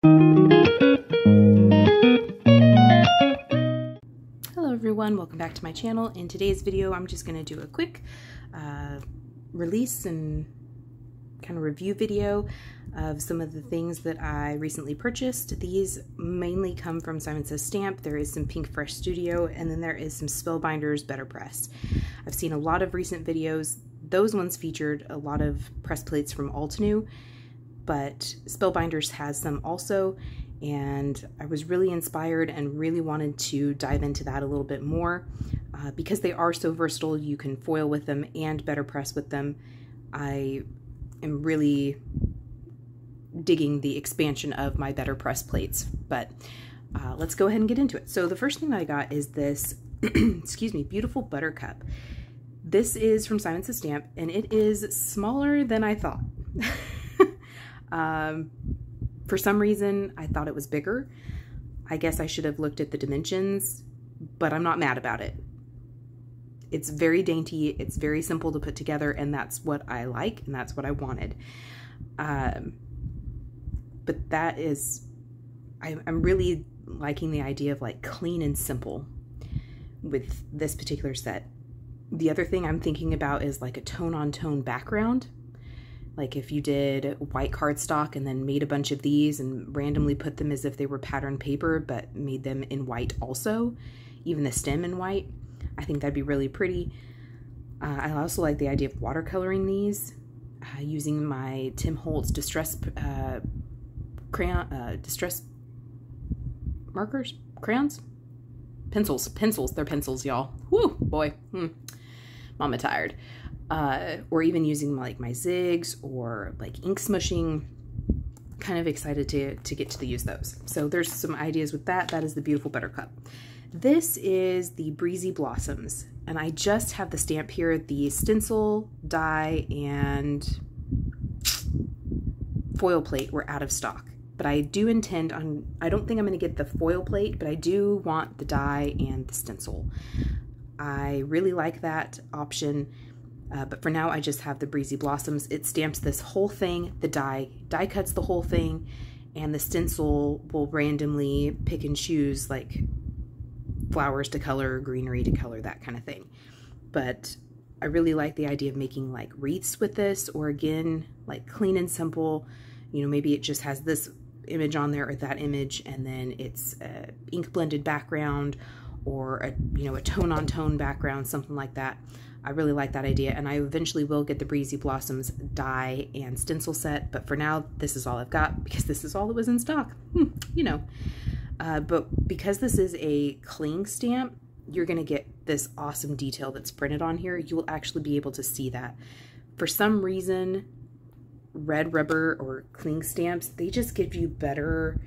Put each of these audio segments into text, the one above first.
Hello everyone, welcome back to my channel. In today's video, I'm just going to do a quick release and kind of review video of some of the things that I recently purchased. These mainly come from Simon Says Stamp. There is some Pink Fresh Studio, and then there is some Spellbinders Better Pressed. I've seen a lot of recent videos. Those ones featured a lot of press plates from Altenew, but Spellbinders has some also, and I was really inspired and really wanted to dive into that a little bit more. Because they are so versatile, you can foil with them and better press with them. I am really digging the expansion of my better press plates, but let's go ahead and get into it. So the first thing that I got is this, excuse me, beautiful buttercup. This is from Simon Says Stamp, and it is smaller than I thought. For some reason, I thought it was bigger. I guess I should have looked at the dimensions, but I'm not mad about it. It's very dainty, it's very simple to put together, and that's what I like, and that's what I wanted. But that is, I'm really liking the idea of like clean and simple with this particular set. The other thing I'm thinking about is like a tone-on-tone background. Like if you did white cardstock and then made a bunch of these and randomly put them as if they were patterned paper, but made them in white also, even the stem in white, I think that'd be really pretty. I also like the idea of watercoloring these using my Tim Holtz distress distress markers, crayons, pencils, they're pencils, y'all. Woo, boy, mama tired. Or even using like my zigs or like ink smushing. Kind of excited to get to use those. So there's some ideas with that. That is the beautiful buttercup. This is the Breezy Blossoms, and I just have the stamp here. The stencil, die, and foil plate were out of stock, but I do intend on, I don't think I'm going to get the foil plate, but I do want the die and the stencil. I really like that option. But for now, I just have the Breezy Blossoms. It stamps this whole thing, the die cuts the whole thing, and the stencil will randomly pick and choose like flowers to color, greenery to color, that kind of thing. But I really like the idea of making like wreaths with this, or again, like clean and simple. You know, maybe it just has this image on there or that image, and then it's a ink blended background, or a, you know, a tone-on-tone background, something like that. I really like that idea, and I eventually will get the Breezy Blossoms die and stencil set, but for now, this is all I've got because this is all that was in stock, you know. But because this is a cling stamp, you're gonna get this awesome detail that's printed on here. You will actually be able to see that. For some reason, red rubber or cling stamps, they just give you better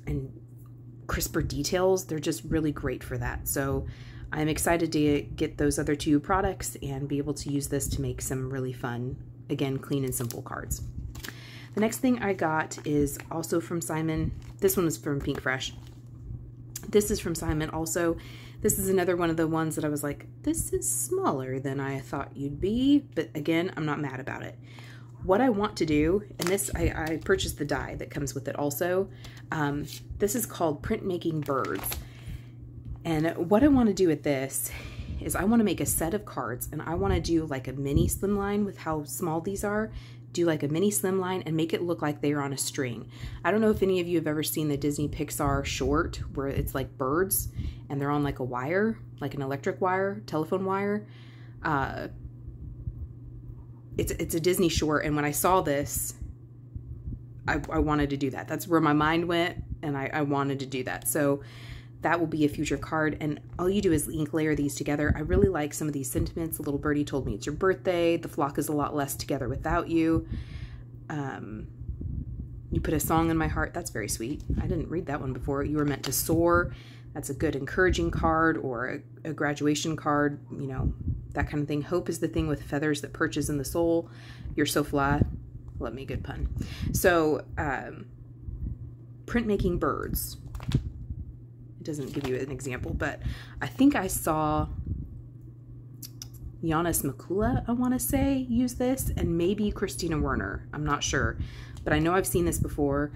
and crisper details. They're just really great for that. So I'm excited to get those other two products and be able to use this to make some really fun, again, clean and simple cards. The next thing I got is also from Simon. This one is from Pink Fresh. This is from Simon also. This is another one of the ones that I was like, this is smaller than I thought you'd be, but again, I'm not mad about it. What I want to do, and this, I purchased the die that comes with it also. This is called Printmaking Birds. And what I want to do with this is I want to make a set of cards, and I want to do like a mini slimline with how small these are. Do like a mini slimline and make it look like they are on a string. I don't know if any of you have ever seen the Disney Pixar short where it's like birds and they're on like a wire, like an electric wire, telephone wire. It's a Disney short, and when I saw this, I wanted to do that. That's where my mind went, and I wanted to do that. So that will be a future card, and all you do is ink layer these together. I really like some of these sentiments. A little birdie told me it's your birthday. The flock is a lot less together without you. You put a song in my heart. That's very sweet. I didn't read that one before. You were meant to soar. That's a good encouraging card, or a graduation card, you know, that kind of thing. Hope is the thing with feathers that perches in the soul. You're so fly. Let me, good pun. So, Printmaking Birds. It doesn't give you an example, but I think I saw Giannis Makula, I want to say, use this, and maybe Christina Werner. I'm not sure, but I know I've seen this before,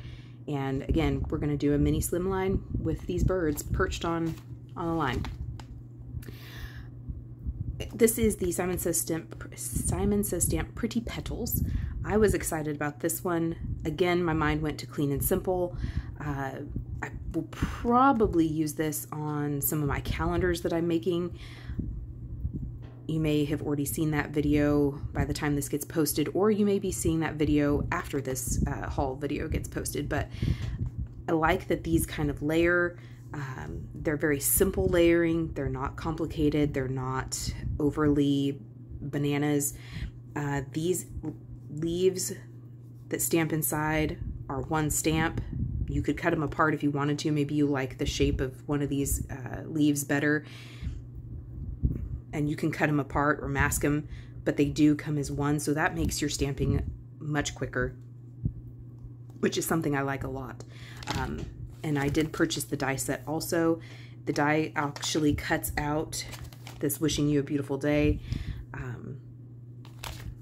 And again, we're going to do a mini slimline with these birds perched on a line. This is the Simon Says Stamp Pretty Petals. I was excited about this one. Again, my mind went to clean and simple. I will probably use this on some of my calendars that I'm making. You may have already seen that video by the time this gets posted, or you may be seeing that video after this haul video gets posted. But I like that these kind of layer. They're very simple layering. They're not complicated. They're not overly bananas. These leaves that stamp inside are one stamp. You could cut them apart if you wanted to. Maybe you like the shape of one of these leaves better, and you can cut them apart or mask them, but they do come as one, so that makes your stamping much quicker, which is something I like a lot. And I did purchase the die set also. The die actually cuts out this Wishing You a Beautiful Day.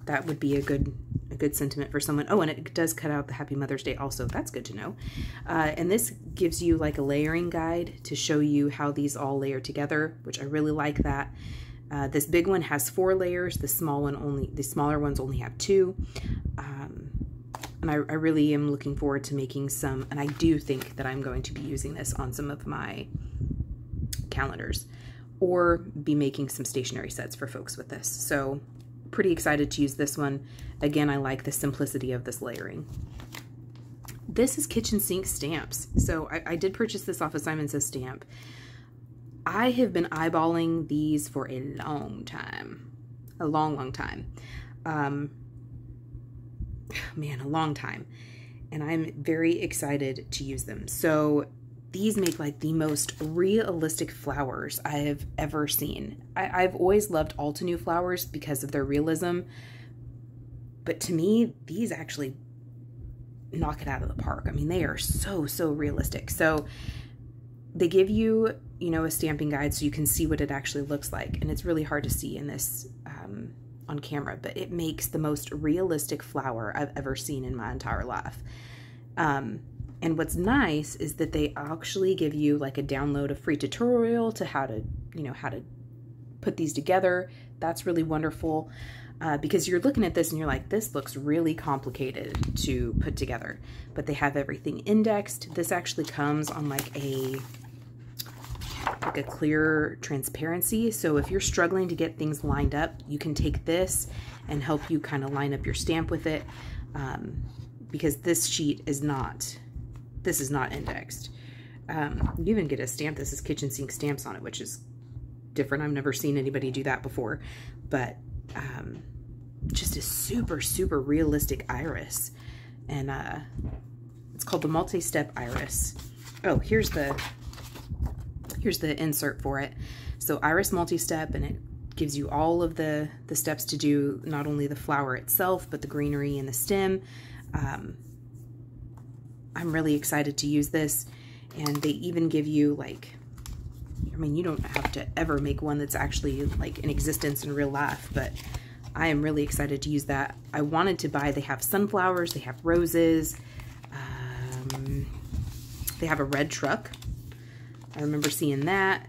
That would be a good sentiment for someone. Oh, and it does cut out the Happy Mother's Day also. That's good to know. And this gives you like a layering guide to show you how these all layer together, which I really like that. This big one has 4 layers. The smaller ones only have 2. And I really am looking forward to making some, and I do think that I'm going to be using this on some of my calendars, or be making some stationery sets for folks with this. So pretty excited to use this one. Again, I like the simplicity of this layering. This is kitchen sink stamps. So I did purchase this off of Simon Says Stamp. I have been eyeballing these for a long time. A long time. Man, a long time. And I'm very excited to use them. So these make like the most realistic flowers I have ever seen. I've always loved Altenew flowers because of their realism. But to me, these actually knock it out of the park. I mean, they are so realistic. So they give you, you know, a stamping guide so you can see what it actually looks like. And it's really hard to see in this on camera, but it makes the most realistic flower I've ever seen in my entire life. And what's nice is that they actually give you like a download, a free tutorial to how to, you know, how to put these together. That's really wonderful because you're looking at this and you're like, this looks really complicated to put together, but they have everything indexed. This actually comes on like a clear transparency. So if you're struggling to get things lined up, you can take this and help you kind of line up your stamp with it. Because this sheet is not, this is not indexed. You even get a stamp that says kitchen sink stamps on it, which is different. I've never seen anybody do that before, but just a super realistic iris. And it's called the multi-step iris. Oh, here's the insert for it. So iris multi-step, and it gives you all of the steps to do not only the flower itself, but the greenery and the stem. I'm really excited to use this, and they even give you like, I mean, you don't have to ever make one that's actually like in existence in real life, but I am really excited to use that. I wanted to buy, they have sunflowers, they have roses, they have a red truck. I remember seeing that.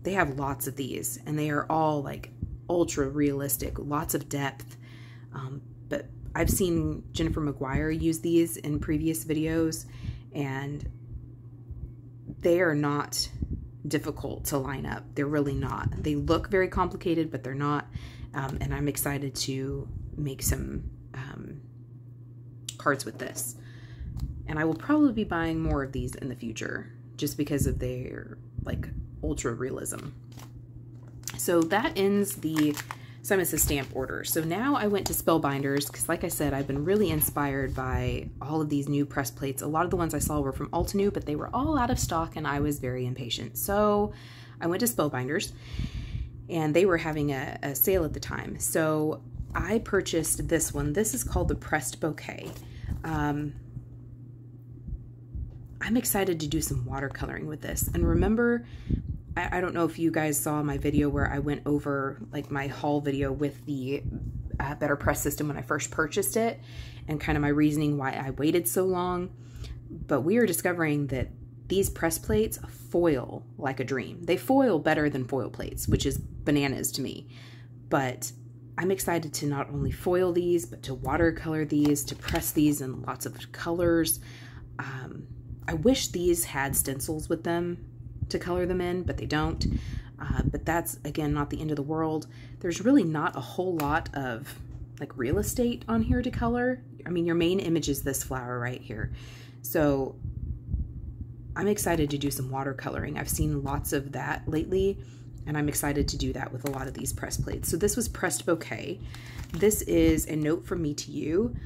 They have lots of these, and they are all like ultra realistic, lots of depth. But I've seen Jennifer McGuire use these in previous videos, and they are not difficult to line up. They're really not. They look very complicated, but they're not. And I'm excited to make some cards with this. And I will probably be buying more of these in the future just because of their like ultra realism. So that ends the Simon Says Stamp order. So now I went to Spellbinders because, like I said, I've been really inspired by all of these new press plates. A lot of the ones I saw were from Altenew, but they were all out of stock and I was very impatient. So I went to Spellbinders and they were having a sale at the time. So I purchased this one. This is called the Pressed Bouquet. I'm excited to do some watercoloring with this. And remember, I don't know if you guys saw my video where I went over like my haul video with the Better Press system when I first purchased it, and kind of my reasoning why I waited so long. But we are discovering that these press plates foil like a dream. They foil better than foil plates, which is bananas to me. But I'm excited to not only foil these, but to watercolor these, to press these in lots of colors. I wish these had stencils with them to color them in, but they don't. But that's, again, not the end of the world. There's really not a whole lot of like real estate on here to color. I mean, your main image is this flower right here. So I'm excited to do some watercoloring. I've seen lots of that lately, and I'm excited to do that with a lot of these press plates. So this was Pressed Bouquet. This is a note from me to you.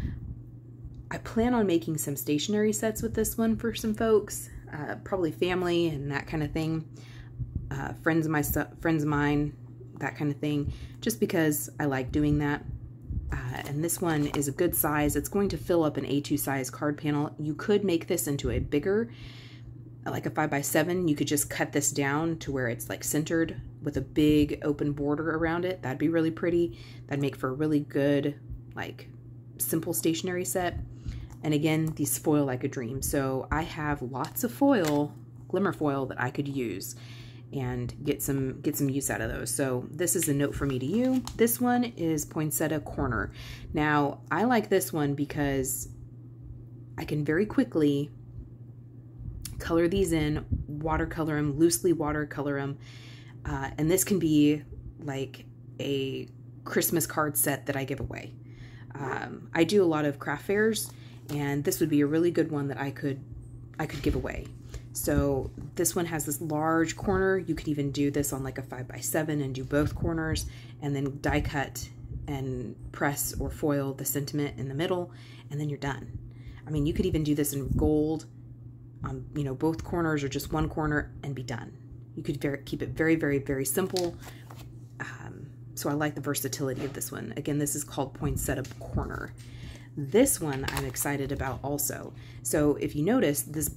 I plan on making some stationery sets with this one for some folks, probably family and that kind of thing. Friends of mine, that kind of thing, just because I like doing that. And this one is a good size. It's going to fill up an A2 size card panel. You could make this into a bigger, like a 5x7. You could just cut this down to where it's like centered with a big open border around it. That'd be really pretty. That'd make for a really good, like, simple stationery set. And again, these foil like a dream. So I have lots of foil, glimmer foil, that I could use and get some use out of those. So this is a note for me to you. This one is Poinsettia Corner. Now, I like this one because I can very quickly color these in, watercolor them, loosely watercolor them. And this can be like a Christmas card set that I give away. I do a lot of craft fairs, and this would be a really good one that I could give away. So this one has this large corner. You could even do this on like a 5x7 and do both corners, and then die cut and press or foil the sentiment in the middle, and then you're done. I mean, you could even do this in gold, you know, both corners or just one corner, and be done. You could keep it very, very, very simple. So I like the versatility of this one. Again, this is called Poinsettia Corner. This one I'm excited about also. So if you notice, this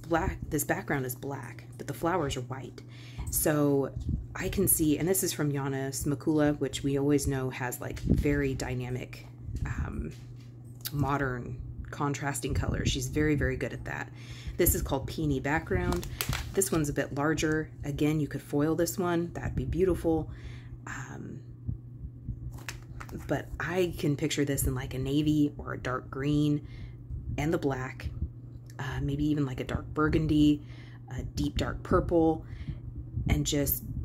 background is black, but the flowers are white. So I can see, and this is from Yana Smakula, which we always know has like very dynamic, modern contrasting colors. She's very, very good at that. This is called Peony Background. This one's a bit larger. Again, you could foil this one. That'd be beautiful. But I can picture this in like a navy or a dark green and the black, maybe even like a dark burgundy, a deep dark purple, and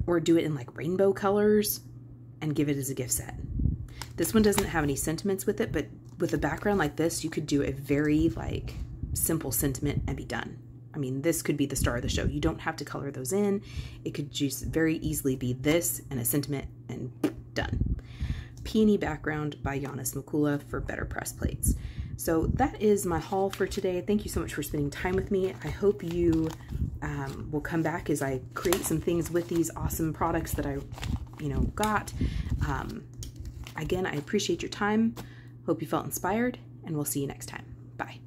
or do it in like rainbow colors and give it as a gift set. This one doesn't have any sentiments with it, but with a background like this, you could do a very like simple sentiment and be done. I mean, this could be the star of the show. You don't have to color those in. It could just very easily be this and a sentiment and done. Peony Background by Yana Smakula for Better Press Plates. So that is my haul for today. Thank you so much for spending time with me. I hope you will come back as I create some things with these awesome products that I, got. Again, I appreciate your time. Hope you felt inspired, and we'll see you next time. Bye.